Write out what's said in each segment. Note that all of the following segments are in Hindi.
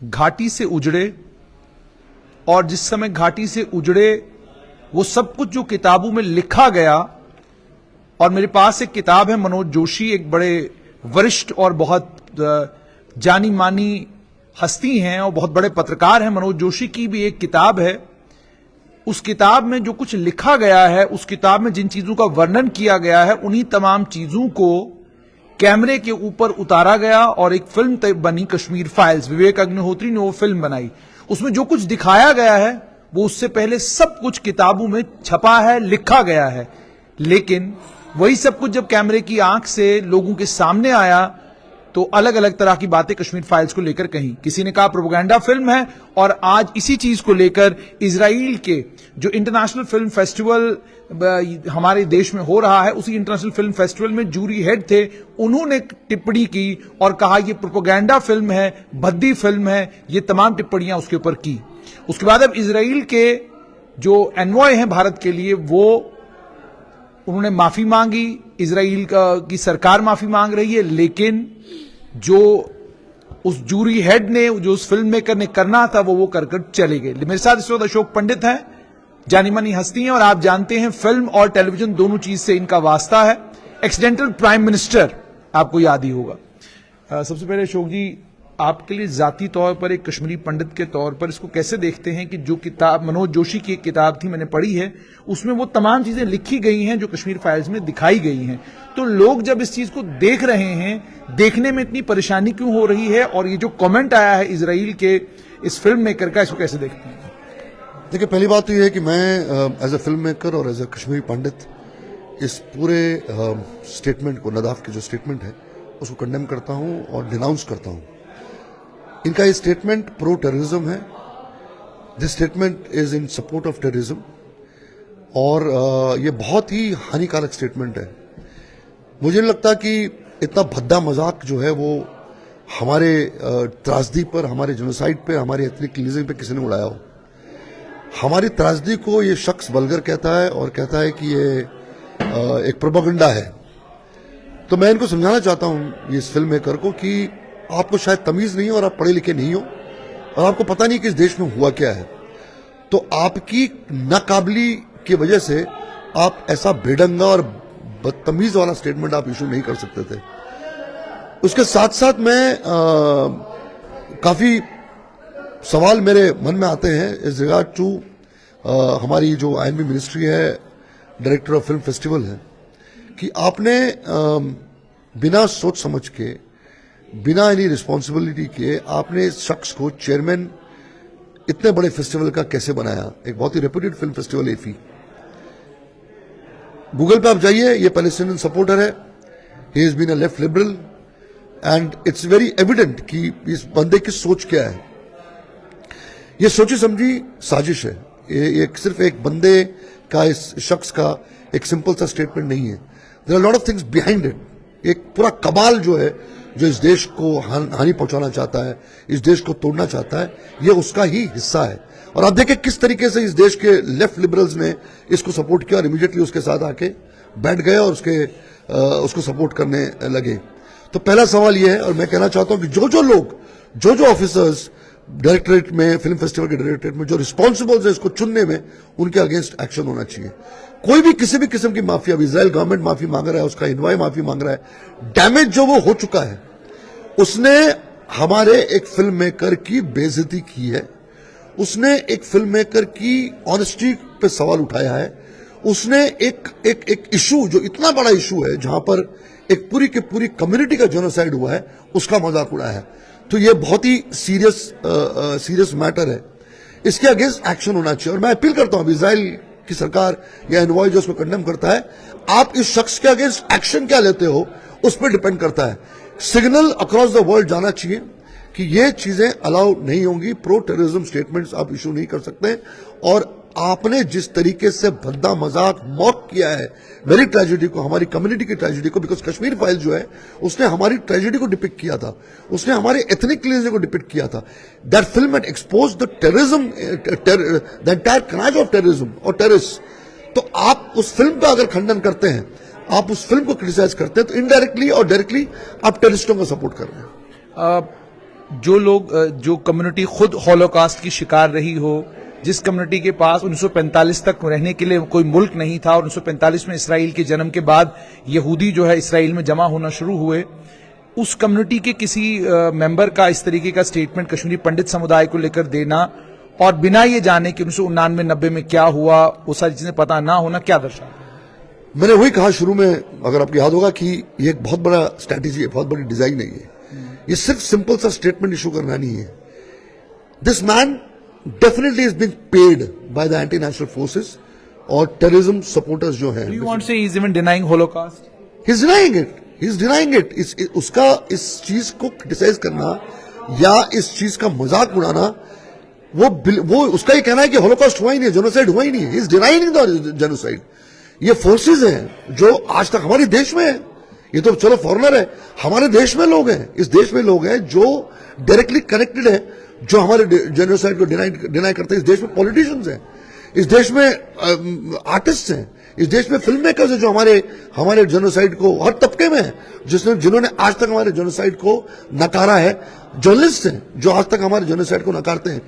घाटी से उजड़े, और जिस समय घाटी से उजड़े वो सब कुछ जो किताबों में लिखा गया, और मेरे पास एक किताब है, मनोज जोशी एक बड़े वरिष्ठ और बहुत जानी मानी हस्ती हैं और बहुत बड़े पत्रकार हैं, मनोज जोशी की भी एक किताब है। उस किताब में जो कुछ लिखा गया है, उस किताब में जिन चीजों का वर्णन किया गया है, उन्हीं तमाम चीजों को कैमरे के ऊपर उतारा गया और एक फिल्म बनी कश्मीर फाइल्स। विवेक अग्निहोत्री ने वो फिल्म बनाई। उसमें जो कुछ दिखाया गया है वो उससे पहले सब कुछ किताबों में छपा है, लिखा गया है। लेकिन वही सब कुछ जब कैमरे की आंख से लोगों के सामने आया तो अलग अलग तरह की बातें कश्मीर फाइल्स को लेकर कहीं। किसी ने कहा प्रोपेगेंडा फिल्म है, और आज इसी चीज को लेकर इजराइल के जो इंटरनेशनल फिल्म फेस्टिवल हमारे देश में हो रहा है, उसी इंटरनेशनल फिल्म फेस्टिवल में जूरी हेड थे, उन्होंने टिप्पणी की और कहा यह प्रोपेगेंडा फिल्म है, भद्दी फिल्म है, ये तमाम टिप्पणियां उसके ऊपर की। उसके बाद अब इजराइल के जो एनवॉय हैं भारत के लिए, वो उन्होंने माफी मांगी, इजराइल की सरकार माफी मांग रही है, लेकिन जो उस जूरी हेड ने, जो उस फिल्म मेकर ने करना था वो कर चले गए। मेरे साथ इस वक्त अशोक पंडित हैं, जानी मानी हस्ती हैं, और आप जानते हैं फिल्म और टेलीविजन दोनों चीज से इनका वास्ता है। एक्सीडेंटल प्राइम मिनिस्टर आपको याद ही होगा। सबसे पहले अशोक जी, आपके लिए जाती तौर पर, एक कश्मीरी पंडित के तौर पर, इसको कैसे देखते हैं कि जो किताब मनोज जोशी की एक किताब थी, मैंने पढ़ी है, उसमें वो तमाम चीजें लिखी गई हैं जो कश्मीर फाइल्स में दिखाई गई हैं। तो लोग जब इस चीज को देख रहे हैं, देखने में इतनी परेशानी क्यों हो रही है, और ये जो कमेंट आया है इजराइल के इस फिल्म मेकर का, इसको कैसे देखते हैं? देखिए, पहली बात तो ये है कि मैं एज ए फिल्म मेकर और एज ए कश्मीरी पंडित इस पूरे स्टेटमेंट को, नदाफ की जो स्टेटमेंट है, उसको कंडेम करता हूं और डिनाउंस करता हूं। इनका ये स्टेटमेंट प्रो टेररिज्म है। This statement is in support of terrorism, और ये बहुत ही हानिकारक स्टेटमेंट है। मुझे नहीं लगता कि इतना भद्दा मजाक जो है वो हमारे त्रासदी पर, हमारे जेनोसाइड पे, हमारे एथनिक क्लीनिजिंग पे किसी ने उड़ाया हो। हमारी त्रासदी को ये शख्स वल्गर कहता है और कहता है कि ये एक प्रोपेगेंडा है। तो मैं इनको समझाना चाहता हूं, इस फिल्म मेकर को, कि आपको शायद तमीज नहीं हो और आप पढ़े लिखे नहीं हो और आपको पता नहीं कि इस देश में हुआ क्या है। तो आपकी नाकाबिली की वजह से आप ऐसा बेढंगा और बदतमीज वाला स्टेटमेंट आप इशू नहीं कर सकते थे। उसके साथ साथ मैं काफी सवाल मेरे मन में आते हैं इस रिगार्ड टू हमारी जो आईएनबी मिनिस्ट्री है, डायरेक्टर ऑफ फिल्म फेस्टिवल है, कि आपने बिना सोच समझ के, बिना एनी रिस्पॉन्सिबिलिटी के, आपने इस शख्स को चेयरमैन इतने बड़े फेस्टिवल का कैसे बनाया? एक बहुत ही reputed film festival IFFI. Google पे आप जाइए, ये पैलेस्टीनियन सपोर्टर है, he has been a left liberal, and it's very evident कि इस बंदे की सोच क्या है। ये सोची समझी साजिश है। ये सिर्फ एक बंदे का, इस शख्स का एक सिंपल सा स्टेटमेंट नहीं है। There are lot of things behind it. एक पूरा कबाल जो है, जो इस देश को हानि पहुंचाना चाहता है, इस देश को तोड़ना चाहता है, ये उसका ही हिस्सा है। और आप देखें किस तरीके से इस देश के लेफ्ट लिबरल्स ने इसको सपोर्ट किया और इमीडिएटली उसके साथ आके बैठ गए और उसको सपोर्ट करने लगे। तो पहला सवाल ये है, और मैं कहना चाहता हूं कि जो जो लोग, जो जो ऑफिसर्स डायरेक्टरेट में, फिल्म फेस्टिवल के डायरेक्टरेट में जो रिस्पॉन्सिबल है इसको चुनने में, उनके अगेंस्ट एक्शन होना चाहिए। कोई भी किसी भी किस्म की माफी, अब इजराइल गवर्नमेंट माफी मांग रहा है, उसका इन्वाय माफी मांग रहा है, डैमेज जो वो हो चुका है, उसने हमारे एक फिल्म मेकर की बेइज्जती की है, उसने एक फिल्म मेकर की ऑनेस्टी पे सवाल उठाया है, उसने एक इशू, जो इतना बड़ा इशू है जहां पर एक पूरी की पूरी कम्युनिटी का जेनोसाइड हुआ है, उसका मजाक उड़ाया है। तो ये बहुत ही सीरियस मैटर है, इसके अगेंस्ट एक्शन होना चाहिए। और मैं अपील करता हूं इजराइल की सरकार या एनवॉय जो उसको कंडेम करता है, आप इस शख्स के अगेंस्ट एक्शन क्या लेते हो उस पर डिपेंड करता है। सिग्नल अक्रॉस द वर्ल्ड जाना चाहिए कि ये चीजें अलाउ नहीं होंगी। प्रो टेररिज्म स्टेटमेंट्स आप इशू नहीं कर सकते। और आपने जिस तरीके से भद्दा मजाक मॉक किया है मेरी ट्रेजेडी को, हमारी कम्युनिटी की ट्रेजेडी को, बिकॉज कश्मीर फाइल जो है उसने हमारी ट्रेजेडी को डिपिक्ट किया था, उसने हमारे एथनिक क्लीनिजिंग को डिपिक्ट किया था। That film had exposed the terrorism, the entire crime of terrorism और टेररिस्ट। तो आप उस फिल्म का अगर खंडन करते हैं, आप उस फिल्म को क्रिटिसाइज करते हैं, तो इनडायरेक्टली और डायरेक्टली आप टेररिस्टों को सपोर्ट कर रहे हैं। जो लोग जो कम्युनिटी खुद हॉलोकास्ट की शिकार रही हो, जिस कम्युनिटी के पास 1945 तक रहने के लिए कोई मुल्क नहीं था और 1945 में इसराइल के जन्म के बाद यहूदी जो है इसराइल में जमा होना शुरू हुए, उस कम्युनिटी के किसी मेंबर का इस तरीके का स्टेटमेंट कश्मीरी पंडित समुदाय को लेकर देना और बिना ये जाने कि 1999-90 में क्या हुआ वो सारी चीजें पता ना होना क्या दर्शाता है? मैंने वही कहा शुरू में, अगर आपको याद होगा, कि ये एक बहुत बड़ा स्ट्रैटेजी है, बहुत बड़ी डिजाइन है ये सिर्फ सिंपल सा स्टेटमेंट इशू करना नहीं है. This man definitely is being paid by the anti national forces और टेररिज्म सपोर्टर्स जो हैं. You want to say he is even denying Holocaust? He is denying it, he is denying it. उसका इस चीज को क्रिटिसाइज करना या इस चीज का मजाक उड़ाना, वो उसका ये कहना है कि हॉलोकॉस्ट हुआ ही नहीं, जेनोसाइड हुआ ही नहीं है. He is denying the genocide. ये फोर्सेज हैं जो आज तक हमारे देश में है. ये तो चलो फॉरेनर है, हमारे देश में लोग हैं, इस देश में लोग हैं जो डायरेक्टली कनेक्टेड है, जो हमारे जेनोसाइड को डिनाई करते हैं. इस देश में पॉलिटिशियंस हैं, इस देश में आर्टिस्ट हैं, इस देश में फिल्म मेकर्स हैं जो हमारे जेनोसाइड को हर तबके में है, जिन्होंने आज तक हमारे जेनोसाइड को नकारा है. जर्नलिस्ट हैं जो आज तक हमारे जेनोसाइड को नकारते हैं.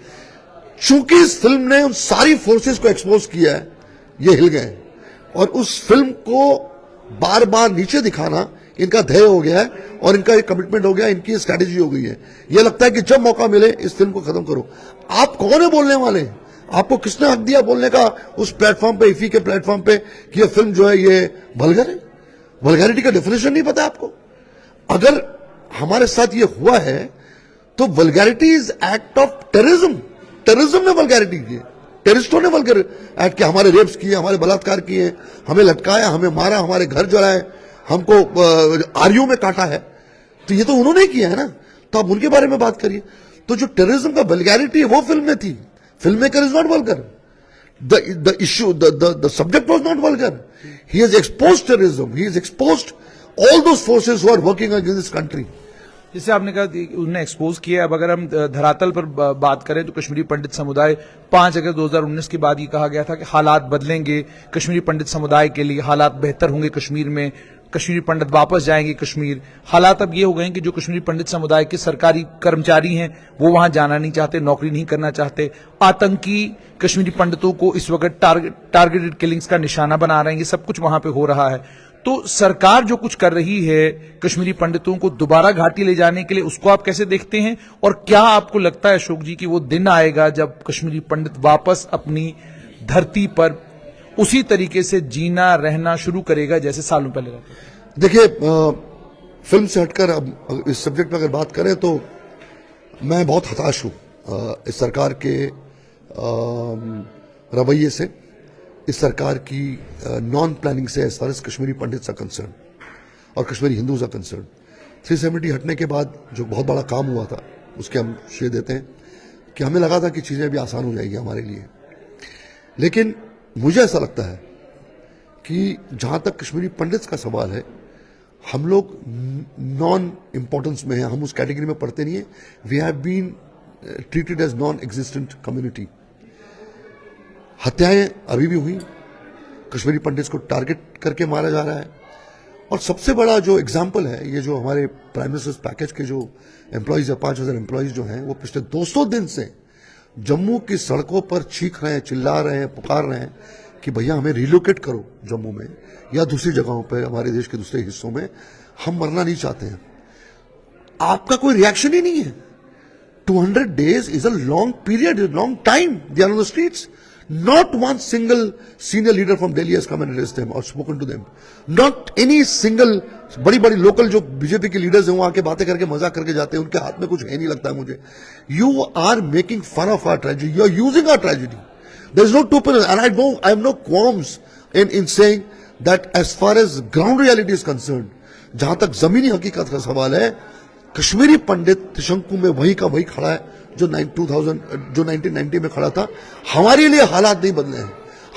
चूंकि इस फिल्म ने उन सारी फोर्सेस को एक्सपोज किया है, ये हिल गए. और उस फिल्म को बार बार नीचे दिखाना इनका ध्येय हो गया है और इनका एक कमिटमेंट हो गया, इनकी स्ट्रैटेजी हो गई है. ये लगता है कि जब मौका मिले इस फिल्म को खत्म करो. आप कौन है बोलने वाले? आपको किसने हक दिया बोलने का उस प्लेटफॉर्म पे, इफी के प्लेटफॉर्म पे, कि ये फिल्म जो है ये वल्गर है? वल्गैरिटी का डेफिनेशन नहीं पता आपको? अगर हमारे साथ ये हुआ है तो vulgarity is act of terrorism. Terrorism ने वल्गैरिटी की, टेररिस्टों ने वल्गर एक्ट किया, हमारे रेप्स किए, हमारे बलात्कार किए, हमें लटकाया, हमें मारा, हमारे घर जलाए, हमको आरयू में काटा है. तो ये तो उन्होंने किया है ना, तो आप उनके बारे में बात करिए. तो जो टेररिज्म का वल्गैरिटी है वो फिल्म में थी. Film maker is not vulgar. The issue, the subject was not vulgar. He has exposed terrorism, he has exposed all those forces who are working against this country. जैसे आपने कहा उन्होंने एक्सपोज किया. अब अगर हम धरातल पर बात करें तो कश्मीरी पंडित समुदाय 5 अगस्त 2019 के बाद ये कहा गया था कि हालात बदलेंगे, कश्मीरी पंडित समुदाय के लिए हालात बेहतर होंगे कश्मीर में, कश्मीरी पंडित वापस जाएंगे कश्मीर. हालात अब ये हो गए हैं कि जो कश्मीरी पंडित समुदाय के सरकारी कर्मचारी हैं वो वहां जाना नहीं चाहते, नौकरी नहीं करना चाहते. आतंकी कश्मीरी पंडितों को इस वक्त टारगेटेड किलिंग्स का निशाना बना रहे हैं. ये सब कुछ वहां पे हो रहा है. तो सरकार जो कुछ कर रही है कश्मीरी पंडितों को दोबारा घाटी ले जाने के लिए, उसको आप कैसे देखते हैं? और क्या आपको लगता है अशोक जी कि वो दिन आएगा जब कश्मीरी पंडित वापस अपनी धरती पर उसी तरीके से जीना रहना शुरू करेगा जैसे सालों पहले रहता था? देखिए, फिल्म से हटकर अब इस सब्जेक्ट में अगर बात करें तो मैं बहुत हताश हूं इस सरकार के रवैये से, इस सरकार की नॉन प्लानिंग से, as far as Kashmiri Pandits are concern और कश्मीरी हिंदूज आर कंसर्न. 370 हटने के बाद जो बहुत बड़ा काम हुआ था उसके हम श्रेय देते हैं कि हमें लगा था कि चीज़ें भी आसान हो जाएगी हमारे लिए. लेकिन मुझे ऐसा लगता है कि जहां तक कश्मीरी पंडित्स का सवाल है, हम लोग नॉन इम्पोर्टेंस में हैं, हम उस कैटेगरी में पढ़ते नहीं है. We have been treated as non existent community. हत्याएं अभी भी हुई, कश्मीरी पंडित्स को टारगेट करके मारा जा रहा है. और सबसे बड़ा जो एग्जाम्पल है, ये जो हमारे प्राइम मिनिस्टर्स पैकेज के जो एम्प्लॉयज है, 5000 एम्प्लॉयज जो हैं, वो पिछले 200 दिन से जम्मू की सड़कों पर चीख रहे हैं, चिल्ला रहे हैं, पुकार रहे हैं कि भैया हमें रिलोकेट करो जम्मू में या दूसरी जगहों पर, हमारे देश के दूसरे हिस्सों में, हम मरना नहीं चाहते हैं. आपका कोई रिएक्शन ही नहीं है. 200 days is a long period, a long time. They are on the streets. Not one single senior leader from Delhi has come and addressed them or spoken to them. Not any single बड़ी बड़ी लोकल जो बीजेपी के लीडर्स हैं वो आके बातें करके मजाक करके जाते हैं, उनके हाथ में कुछ है नहीं लगता है मुझे. You are making fun of our tragedy. You are using our tragedy. There is no two-pillars, and I have no qualms in saying that as far as ground reality is concerned, जहां तक जमीनी हकीकत का सवाल है, कश्मीरी पंडित त्रिशंकु में वही का वही खड़ा है जो 1990 में खड़ा था. हमारे लिए हालात नहीं बदले हैं,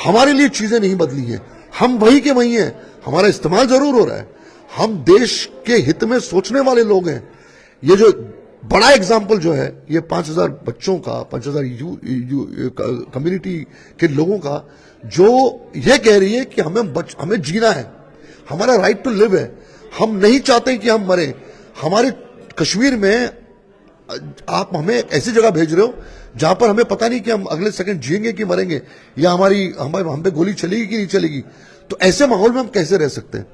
हमारे लिए चीजें नहीं बदली हैं, हम वही के वही हैं. हमारा इस्तेमाल जरूर हो रहा है, हम देश के हित में सोचने वाले लोग हैं. ये जो बड़ा एग्जाम्पल जो है, ये 5000 बच्चों का, 5000 कम्युनिटी के लोगों का, जो ये कह रही है कि हमें जीना है, हमारा राइट टू लिव है, हम नहीं चाहते कि हम मरें. हमारे कश्मीर में आप हमें ऐसी जगह भेज रहे हो जहां पर हमें पता नहीं कि हम अगले सेकंड जिएंगे कि मरेंगे, या हम पे गोली चलेगी कि नहीं चलेगी। तो ऐसे माहौल में हम कैसे रह सकते हैं?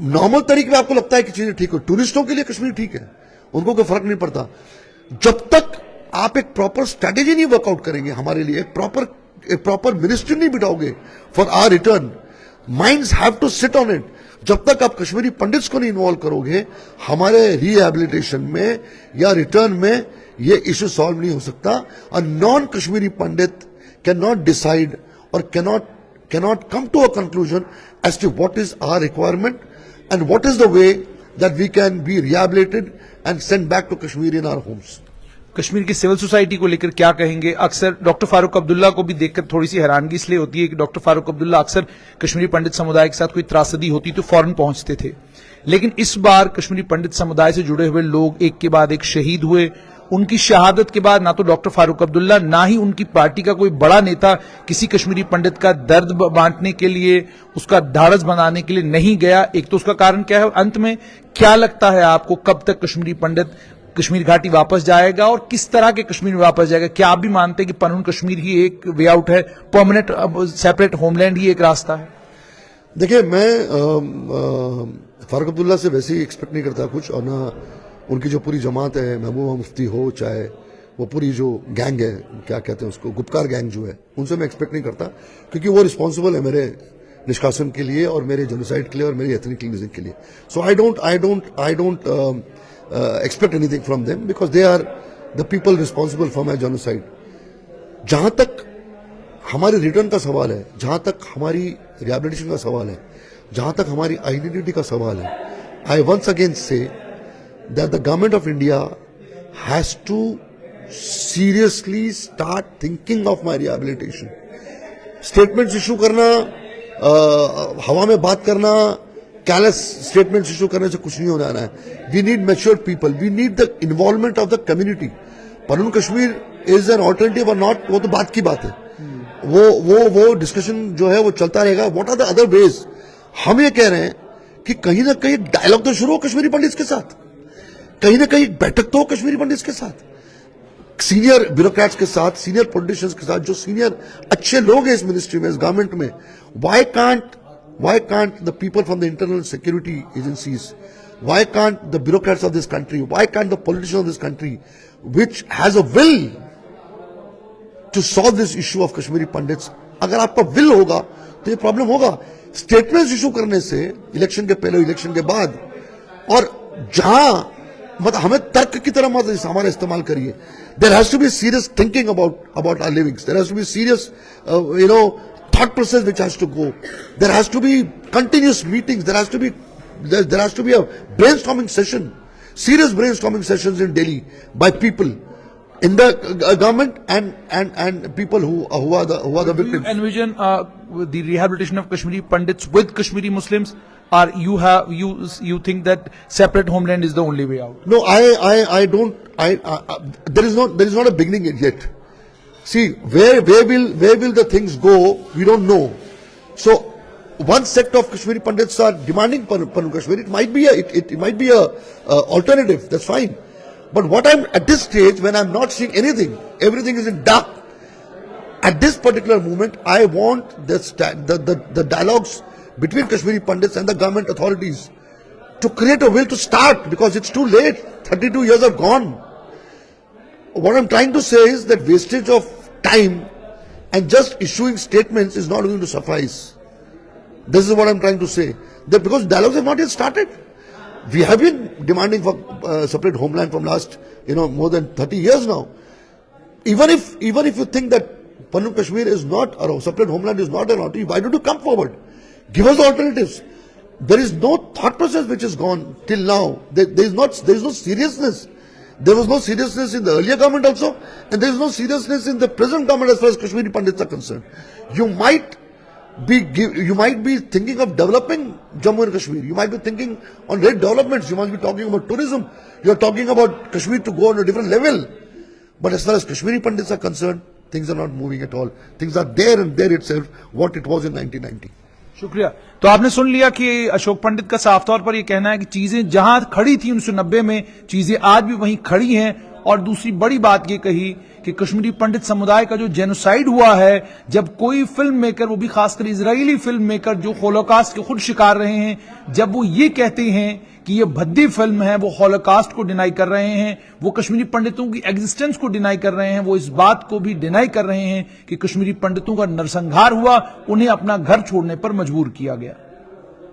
नॉर्मल तरीके में आपको लगता है कि चीजें ठीक हो, टूरिस्टों के लिए कश्मीर ठीक है, उनको कोई फर्क नहीं पड़ता। जब तक आप एक प्रॉपर स्ट्रैटेजी नहीं वर्कआउट करेंगे हमारे लिए, एक प्रॉपर मिनिस्ट्री नहीं बिठाओगे for our return, minds have to sit on it. जब तक आप कश्मीरी पंडित्स को नहीं इन्वॉल्व करोगे हमारे रिहैबिलिटेशन में या रिटर्न में, ये इश्यू सॉल्व नहीं हो सकता। A non Kashmiri Pandit can not decide और cannot come to a conclusion as to what is our requirement and what is the way that we can be rehabilitated and sent back to Kashmir in our homes. Kashmir की सिविल सोसाइटी को लेकर क्या कहेंगे? अक्सर डॉक्टर फारूक अब्दुल्ला को भी देखकर थोड़ी सी हैरानगी इसलिए होती है कि डॉक्टर फारूक अब्दुल्ला अक्सर कश्मीरी पंडित समुदाय के साथ कोई त्रासदी होती तो फौरन पहुंचते थे, लेकिन इस बार कश्मीरी पंडित समुदाय से जुड़े हुए लोग एक के बाद एक शहीद हुए। उनकी शहादत के बाद ना तो डॉक्टर फारूक अब्दुल्ला ना ही उनकी पार्टी का कोई बड़ा नेता किसी कश्मीरी पंडित का दर्द बांटने के लिए, उसका ढाढ़स बनाने के लिए नहीं गया। एक तो उसका कारण क्या है? अंत में क्या लगता है आपको, कब तक कश्मीरी पंडित कश्मीर घाटी वापस जाएगा और किस तरह के कश्मीर में वापस जाएगा? क्या आप भी मानते हैं कि पनून कश्मीर ही एक वे आउट है, परमानेंट सेपरेट होमलैंड ही एक रास्ता है? देखिए, मैं फारूक अब्दुल्ला से वैसे ही एक्सपेक्ट नहीं करता कुछ, और ना उनकी जो पूरी जमात है, महबूबा मुफ्ती हो, चाहे वो पूरी जो गैंग है, क्या कहते हैं उसको, गुपकार गैंग जो है, उनसे मैं एक्सपेक्ट नहीं करता, क्योंकि वो रिस्पॉन्सिबल है मेरे निष्कासन के लिए और मेरे जेनोसाइड के लिए और मेरी एथनिक क्लींजिंग के लिए। So I don't expect anything from them because they are the people responsible for my genocide. जहां तक हमारे रिटर्न का सवाल है, जहां तक हमारी रिहैबिलिटेशन का सवाल है, जहां तक हमारी आइडेंटिटी का सवाल है, I once again say that the government of India has to seriously start thinking of my rehabilitation. Statements issue करना, हवा में बात करना, कैलस स्टेटमेंट्स इशू करने से कुछ नहीं हो जाना है। We need mature people, we need the involvement of the community. Panun Kashmir is an alternative और नॉट, वो तो बात की बात है, वो डिस्कशन जो है वो चलता रहेगा। What are the other ways? हम ये कह रहे हैं कि कहीं ना कहीं डायलॉग तो शुरू हो कश्मीरी पंडित्स के साथ, कहीं ना कहीं बैठक तो हो कश्मीरी पंडित्स के साथ, सीनियर ब्यूरोक्रेट्स के साथ, सीनियर पॉलिटिशियंस के साथ, जो सीनियर अच्छे लोग हैं इस मिनिस्ट्री में, इस गवर्नमेंट में। Why can't the people from the internal security agencies, why can't the bureaucrats of this country, why can't the politicians of this country, which has a will to solve this issue of Kashmiri Pandits, अगर आपका will होगा तो ये प्रॉब्लम होगा। स्टेटमेंट्स इशू करने से इलेक्शन के पहले, इलेक्शन के बाद, और जहां मतलब हमें तर्क की तरह मत हमारा इस्तेमाल करिए। There has to be serious thinking about our livings. There has to be serious, thought process which has to go. There has to be continuous meetings. There has to be a brainstorming session, serious brainstorming sessions in Delhi by people in the government and people who are the victims. Do you envision the rehabilitation of Kashmiri Pandits with Kashmiri Muslims, or you think that separate homeland is the only way out? No, I don't. There is not a beginning yet. See, where will the things go? We don't know. So, one sect of Kashmiri Pandits are demanding Panu Kashmir. It might be a alternative. That's fine. But what I'm at this stage, when I'm not seeing anything, everything is in dark. At this particular moment, I want the dialogues between Kashmiri Pandits and the government authorities to create a will to start, because it's too late. 32 years have gone. What I'm trying to say is that wastage of time and just issuing statements is not going to suffice. This is what I'm trying to say. That because dialogues have not yet started. We have been demanding for separate homeland from last, more than 30 years now. Even if you think that Panu Kashmir is not, or separate homeland is not an alternative, why don't you come forward? Give us the alternatives. There is no thought process which has gone till now. There is no seriousness. There was no seriousness in the earlier government also, and there is no seriousness in the present government as far as Kashmiri Pandits are concerned. You might be thinking of developing Jammu and Kashmir. You might be thinking on great developments. You must be talking about tourism. You are talking about Kashmir to go on a different level. But as far as Kashmiri Pandits are concerned, things are not moving at all. Things are there and there itself, what it was in 1990. शुक्रिया। तो आपने सुन लिया कि अशोक पंडित का साफ तौर पर यह कहना है कि चीजें जहां खड़ी थी 1990 में, चीजें आज भी वहीं खड़ी हैं। और दूसरी बड़ी बात यह कही कि कश्मीरी पंडित समुदाय का जो जेनोसाइड हुआ है, जब कोई फिल्म मेकर, वो भी खासकर इजरायली फिल्म मेकर जो होलोकास्ट के खुद शिकार रहे हैं, जब वो ये कहते हैं कि ये भद्दी फिल्म है, वो हॉलोकास्ट को डिनाई कर रहे हैं, वो कश्मीरी पंडितों की एग्जिस्टेंस को डिनाई कर रहे हैं, वो इस बात को भी डिनाई कर रहे हैं कि कश्मीरी पंडितों का नरसंहार हुआ, उन्हें अपना घर छोड़ने पर मजबूर किया गया।